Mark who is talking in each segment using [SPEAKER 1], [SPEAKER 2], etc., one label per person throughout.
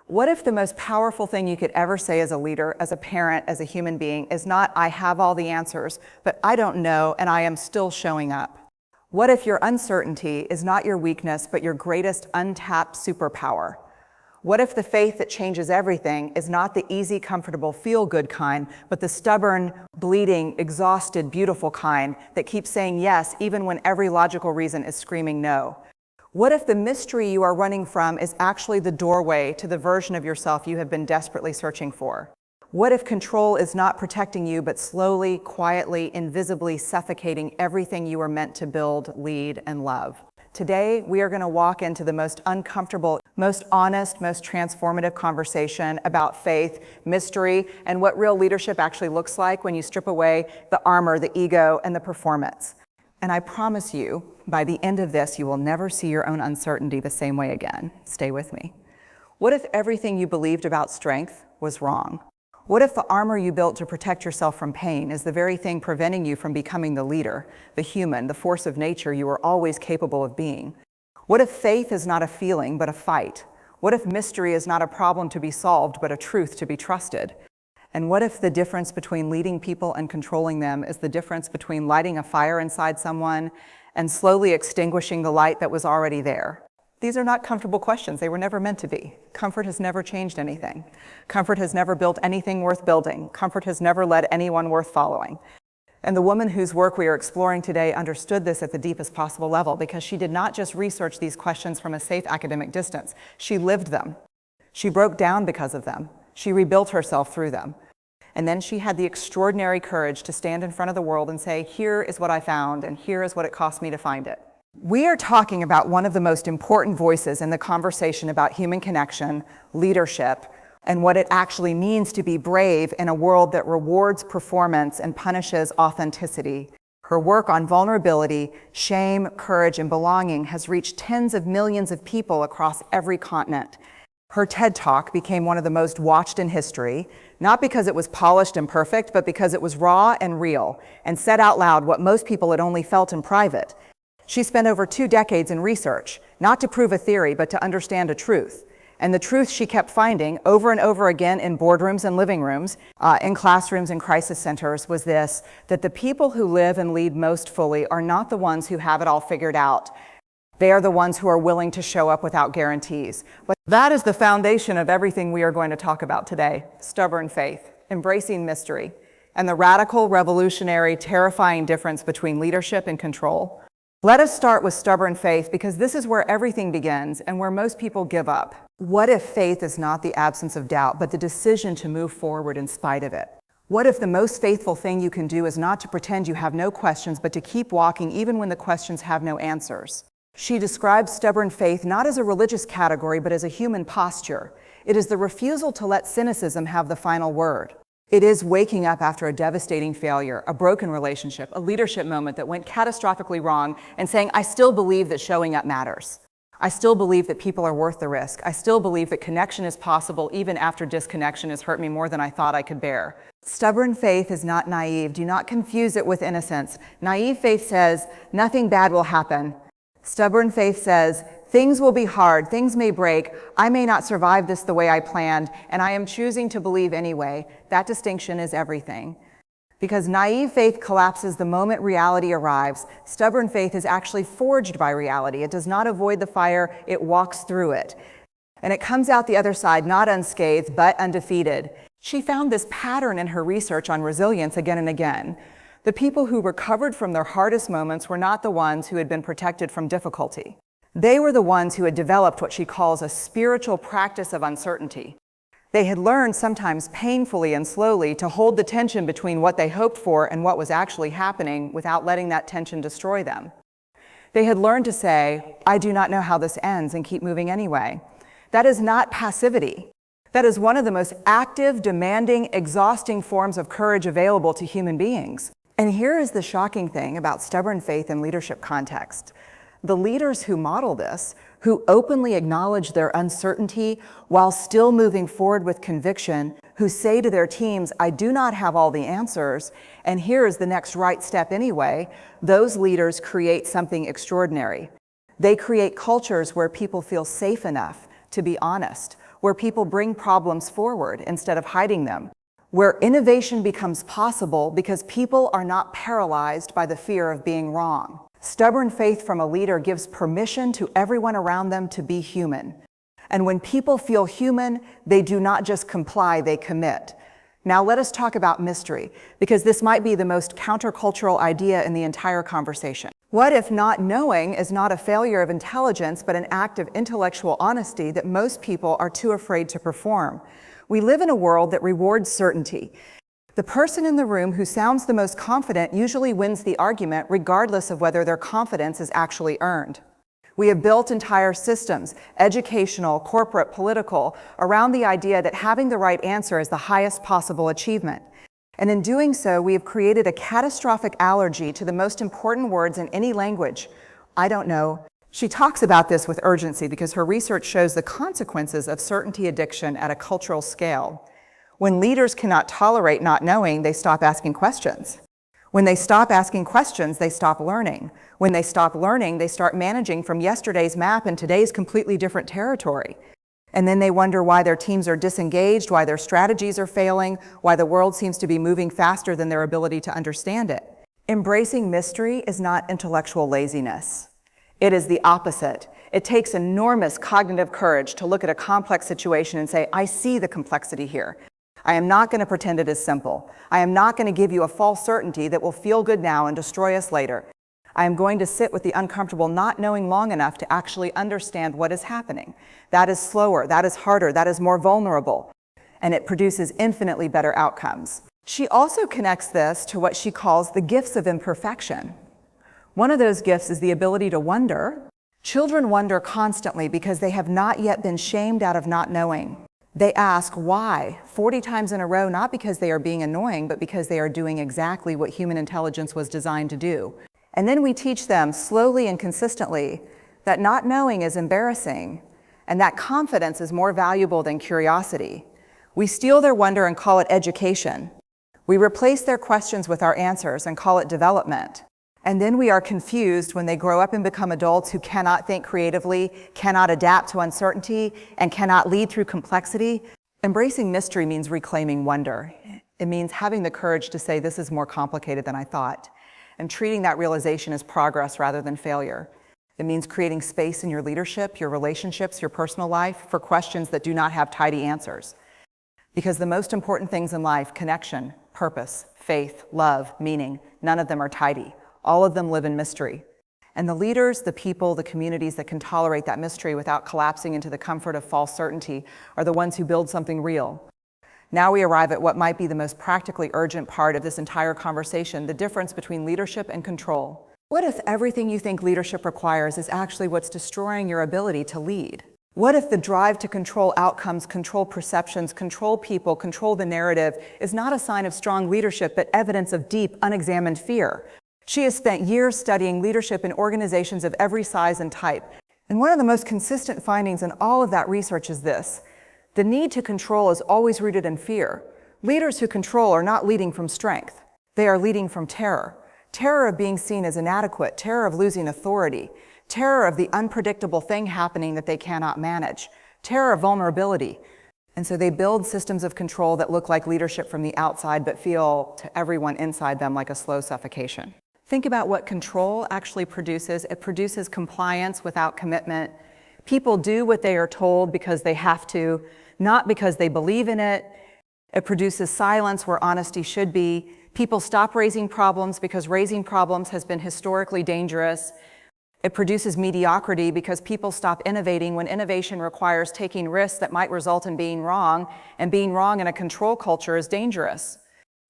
[SPEAKER 1] What if the most powerful thing you could ever say as a leader, as a parent, as a human being is not, I have all the answers, but I don't know and I am still showing up? What if your uncertainty is not your weakness, but your greatest untapped superpower? What if the faith that changes everything is not the easy, comfortable, feel-good kind, but the stubborn, bleeding, exhausted, beautiful kind that keeps saying yes even when every logical reason is screaming no? What if the mystery you are running from is actually the doorway to the version of yourself you have been desperately searching for? What if control is not protecting you, but slowly, quietly, invisibly suffocating everything you were meant to build, lead, and love? Today, we are going to walk into the most uncomfortable, most honest, most transformative conversation about faith, mystery, and what real leadership actually looks like when you strip away the armor, the ego, and the performance. And I promise you, by the end of this, you will never see your own uncertainty the same way again. Stay with me. What if everything you believed about strength was wrong? What if the armor you built to protect yourself from pain is the very thing preventing you from becoming the leader, the human, the force of nature you were always capable of being? What if faith is not a feeling, but a fight? What if mystery is not a problem to be solved, but a truth to be trusted? And what if the difference between leading people and controlling them is the difference between lighting a fire inside someone and slowly extinguishing the light that was already there? These are not comfortable questions. They were never meant to be. Comfort has never changed anything. Comfort has never built anything worth building. Comfort has never led anyone worth following. And the woman whose work we are exploring today understood this at the deepest possible level because she did not just research these questions from a safe academic distance. She lived them. She broke down because of them. She rebuilt herself through them. And then she had the extraordinary courage to stand in front of the world and say, here is what I found, and here is what it cost me to find it. We are talking about one of the most important voices in the conversation about human connection, leadership, and what it actually means to be brave in a world that rewards performance and punishes authenticity. Her work on vulnerability, shame, courage, and belonging has reached tens of millions of people across every continent. Her TED Talk became one of the most watched in history, not because it was polished and perfect, but because it was raw and real, and said out loud what most people had only felt in private. She spent over 2 decades in research, not to prove a theory, but to understand a truth. And the truth she kept finding over and over again in boardrooms and living rooms, in classrooms and crisis centers was this, that the people who live and lead most fully are not the ones who have it all figured out. They are the ones who are willing to show up without guarantees. But that is the foundation of everything we are going to talk about today: stubborn faith, embracing mystery, and the radical, revolutionary, terrifying difference between leadership and control. Let us start with stubborn faith because this is where everything begins and where most people give up. What if faith is not the absence of doubt, but the decision to move forward in spite of it? What if the most faithful thing you can do is not to pretend you have no questions, but to keep walking even when the questions have no answers? She describes stubborn faith not as a religious category, but as a human posture. It is the refusal to let cynicism have the final word. It is waking up after a devastating failure, a broken relationship, a leadership moment that went catastrophically wrong, and saying, I still believe that showing up matters. I still believe that people are worth the risk. I still believe that connection is possible even after disconnection has hurt me more than I thought I could bear. Stubborn faith is not naive. Do not confuse it with innocence. Naive faith says, nothing bad will happen. Stubborn faith says, things will be hard, things may break, I may not survive this the way I planned, and I am choosing to believe anyway. That distinction is everything. Because naive faith collapses the moment reality arrives. Stubborn faith is actually forged by reality. It does not avoid the fire, it walks through it. And it comes out the other side not unscathed, but undefeated. She found this pattern in her research on resilience again and again. The people who recovered from their hardest moments were not the ones who had been protected from difficulty. They were the ones who had developed what she calls a spiritual practice of uncertainty. They had learned, sometimes painfully and slowly, to hold the tension between what they hoped for and what was actually happening without letting that tension destroy them. They had learned to say, I do not know how this ends, and keep moving anyway. That is not passivity. That is one of the most active, demanding, exhausting forms of courage available to human beings. And here is the shocking thing about stubborn faith in leadership context. The leaders who model this, who openly acknowledge their uncertainty while still moving forward with conviction, who say to their teams, I do not have all the answers, and here is the next right step anyway, those leaders create something extraordinary. They create cultures where people feel safe enough to be honest, where people bring problems forward instead of hiding them, where innovation becomes possible because people are not paralyzed by the fear of being wrong. Stubborn faith from a leader gives permission to everyone around them to be human. And when people feel human, they do not just comply, they commit. Now let us talk about mystery, because this might be the most countercultural idea in the entire conversation. What if not knowing is not a failure of intelligence, but an act of intellectual honesty that most people are too afraid to perform? We live in a world that rewards certainty. The person in the room who sounds the most confident usually wins the argument, regardless of whether their confidence is actually earned. We have built entire systems, educational, corporate, political, around the idea that having the right answer is the highest possible achievement. And in doing so, we have created a catastrophic allergy to the most important words in any language. I don't know. She talks about this with urgency because her research shows the consequences of certainty addiction at a cultural scale. When leaders cannot tolerate not knowing, they stop asking questions. When they stop asking questions, they stop learning. When they stop learning, they start managing from yesterday's map in today's completely different territory. And then they wonder why their teams are disengaged, why their strategies are failing, why the world seems to be moving faster than their ability to understand it. Embracing mystery is not intellectual laziness. It is the opposite. It takes enormous cognitive courage to look at a complex situation and say, I see the complexity here. I am not going to pretend it is simple. I am not going to give you a false certainty that will feel good now and destroy us later. I am going to sit with the uncomfortable not knowing long enough to actually understand what is happening. That is slower, that is harder, that is more vulnerable, and it produces infinitely better outcomes. She also connects this to what she calls the gifts of imperfection. One of those gifts is the ability to wonder. Children wonder constantly because they have not yet been shamed out of not knowing. They ask why 40 times in a row, not because they are being annoying, but because they are doing exactly what human intelligence was designed to do. And then we teach them slowly and consistently that not knowing is embarrassing and that confidence is more valuable than curiosity. We steal their wonder and call it education. We replace their questions with our answers and call it development. And then we are confused when they grow up and become adults who cannot think creatively, cannot adapt to uncertainty, and cannot lead through complexity. Embracing mystery means reclaiming wonder. It means having the courage to say, this is more complicated than I thought, and treating that realization as progress rather than failure. It means creating space in your leadership, your relationships, your personal life for questions that do not have tidy answers. Because the most important things in life, connection, purpose, faith, love, meaning, none of them are tidy. All of them live in mystery. And the leaders, the people, the communities that can tolerate that mystery without collapsing into the comfort of false certainty are the ones who build something real. Now we arrive at what might be the most practically urgent part of this entire conversation, the difference between leadership and control. What if everything you think leadership requires is actually what's destroying your ability to lead? What if the drive to control outcomes, control perceptions, control people, control the narrative is not a sign of strong leadership, but evidence of deep, unexamined fear? She has spent years studying leadership in organizations of every size and type. And one of the most consistent findings in all of that research is this: the need to control is always rooted in fear. Leaders who control are not leading from strength. They are leading from terror. Terror of being seen as inadequate, terror of losing authority, terror of the unpredictable thing happening that they cannot manage, terror of vulnerability. And so they build systems of control that look like leadership from the outside but feel to everyone inside them like a slow suffocation. Think about what control actually produces. It produces compliance without commitment. People do what they are told because they have to, not because they believe in it. It produces silence where honesty should be. People stop raising problems because raising problems has been historically dangerous. It produces mediocrity because people stop innovating when innovation requires taking risks that might result in being wrong, and being wrong in a control culture is dangerous.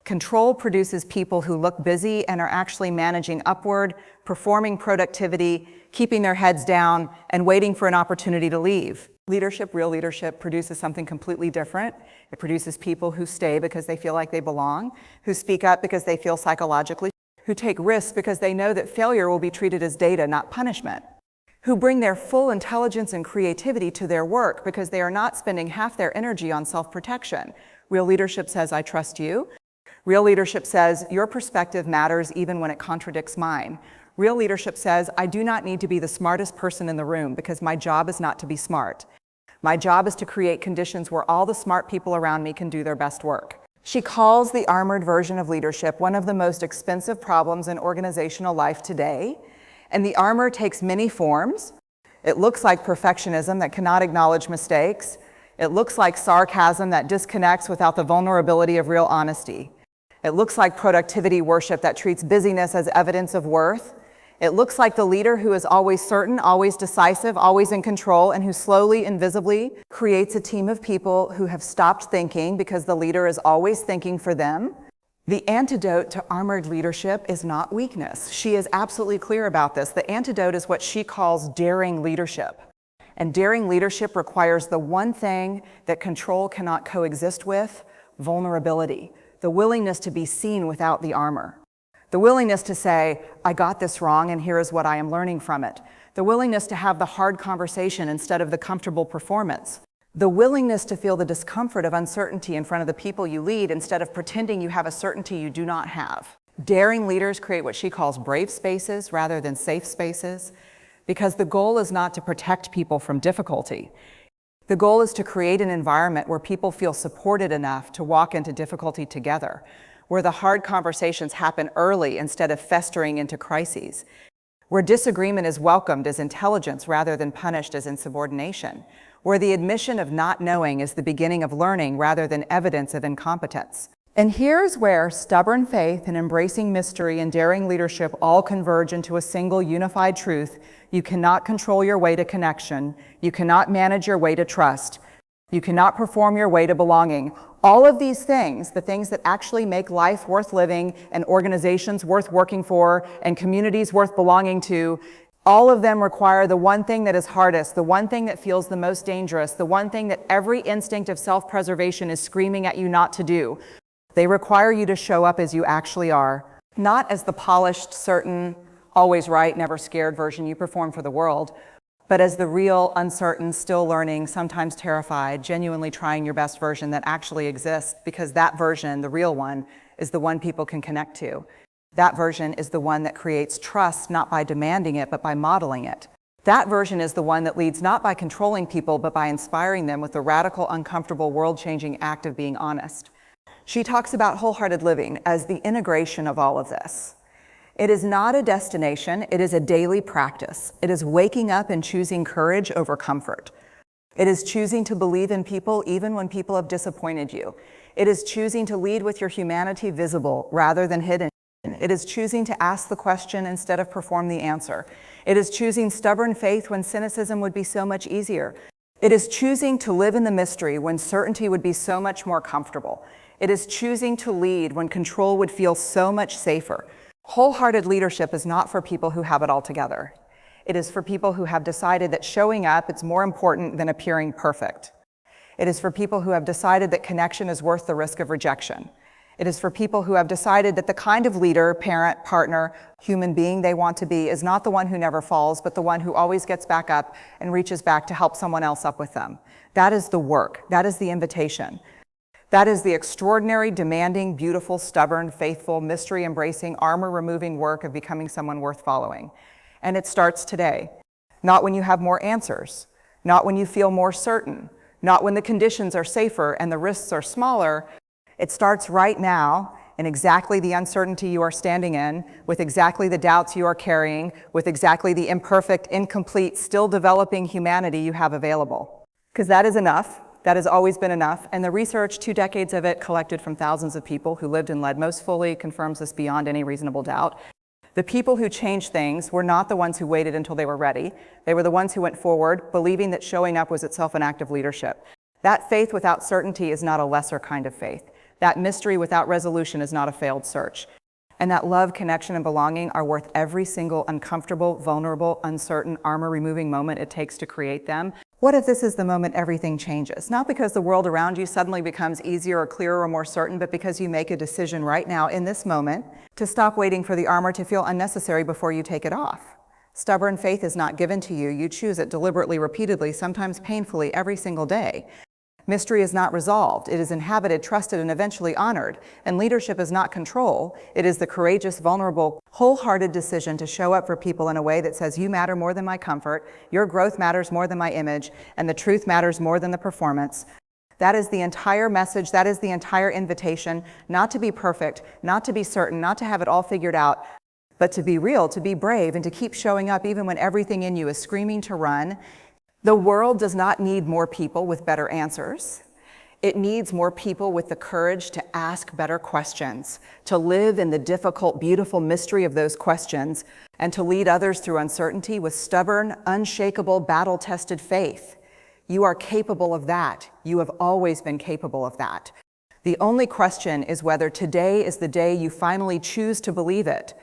[SPEAKER 1] Control produces people who look busy and are actually managing upward, performing productivity, keeping their heads down, and waiting for an opportunity to leave. Leadership, real leadership, produces something completely different. It produces people who stay because they feel like they belong, who speak up because they feel psychologically, who take risks because they know that failure will be treated as data, not punishment, who bring their full intelligence and creativity to their work because they are not spending half their energy on self-protection. Real leadership says, I trust you. Real leadership says, your perspective matters even when it contradicts mine. Real leadership says, I do not need to be the smartest person in the room because my job is not to be smart. My job is to create conditions where all the smart people around me can do their best work. She calls the armored version of leadership one of the most expensive problems in organizational life today. And the armor takes many forms. It looks like perfectionism that cannot acknowledge mistakes. It looks like sarcasm that disconnects without the vulnerability of real honesty. It looks like productivity worship that treats busyness as evidence of worth. It looks like the leader who is always certain, always decisive, always in control, and who slowly, invisibly creates a team of people who have stopped thinking because the leader is always thinking for them. The antidote to armored leadership is not weakness. She is absolutely clear about this. The antidote is what she calls daring leadership. And daring leadership requires the one thing that control cannot coexist with: vulnerability, the willingness to be seen without the armor. The willingness to say, I got this wrong and here is what I am learning from it. The willingness to have the hard conversation instead of the comfortable performance. The willingness to feel the discomfort of uncertainty in front of the people you lead instead of pretending you have a certainty you do not have. Daring leaders create what she calls brave spaces rather than safe spaces, because the goal is not to protect people from difficulty. The goal is to create an environment where people feel supported enough to walk into difficulty together, where the hard conversations happen early instead of festering into crises, where disagreement is welcomed as intelligence rather than punished as insubordination, where the admission of not knowing is the beginning of learning rather than evidence of incompetence. And here's where stubborn faith and embracing mystery and daring leadership all converge into a single unified truth. You cannot control your way to connection. You cannot manage your way to trust. You cannot perform your way to belonging. All of these things, the things that actually make life worth living and organizations worth working for and communities worth belonging to, all of them require the one thing that is hardest, the one thing that feels the most dangerous, the one thing that every instinct of self-preservation is screaming at you not to do. They require you to show up as you actually are, not as the polished, certain, always right, never scared version you perform for the world, but as the real, uncertain, still learning, sometimes terrified, genuinely trying your best version that actually exists, because that version, the real one, is the one people can connect to. That version is the one that creates trust, not by demanding it, but by modeling it. That version is the one that leads not by controlling people, but by inspiring them with the radical, uncomfortable, world-changing act of being honest. She talks about wholehearted living as the integration of all of this. It is not a destination, it is a daily practice. It is waking up and choosing courage over comfort. It is choosing to believe in people even when people have disappointed you. It is choosing to lead with your humanity visible rather than hidden. It is choosing to ask the question instead of perform the answer. It is choosing stubborn faith when cynicism would be so much easier. It is choosing to live in the mystery when certainty would be so much more comfortable. It is choosing to lead when control would feel so much safer. Wholehearted leadership is not for people who have it all together. It is for people who have decided that showing up is more important than appearing perfect. It is for people who have decided that connection is worth the risk of rejection. It is for people who have decided that the kind of leader, parent, partner, human being they want to be is not the one who never falls, but the one who always gets back up and reaches back to help someone else up with them. That is the work. That is the invitation. That is the extraordinary, demanding, beautiful, stubborn, faithful, mystery-embracing, armor-removing work of becoming someone worth following. And it starts today. Not when you have more answers, not when you feel more certain, not when the conditions are safer and the risks are smaller. It starts right now in exactly the uncertainty you are standing in, with exactly the doubts you are carrying, with exactly the imperfect, incomplete, still developing humanity you have available. Because that is enough. That has always been enough, and the research, 2 decades of it, collected from thousands of people who lived and led most fully, confirms this beyond any reasonable doubt. The people who changed things were not the ones who waited until they were ready. They were the ones who went forward, believing that showing up was itself an act of leadership. That faith without certainty is not a lesser kind of faith. That mystery without resolution is not a failed search. And that love, connection, and belonging are worth every single uncomfortable, vulnerable, uncertain, armor-removing moment it takes to create them. What if this is the moment everything changes? Not because the world around you suddenly becomes easier or clearer or more certain, but because you make a decision right now in this moment to stop waiting for the armor to feel unnecessary before you take it off. Stubborn faith is not given to you. You choose it deliberately, repeatedly, sometimes painfully, every single day. Mystery is not resolved. It is inhabited, trusted, and eventually honored. And leadership is not control. It is the courageous, vulnerable, wholehearted decision to show up for people in a way that says, you matter more than my comfort, your growth matters more than my image, and the truth matters more than the performance. That is the entire message. That is the entire invitation, not to be perfect, not to be certain, not to have it all figured out, but to be real, to be brave, and to keep showing up even when everything in you is screaming to run. The world does not need more people with better answers. It needs more people with the courage to ask better questions, to live in the difficult, beautiful mystery of those questions, and to lead others through uncertainty with stubborn, unshakable, battle-tested faith. You are capable of that. You have always been capable of that. The only question is whether today is the day you finally choose to believe it.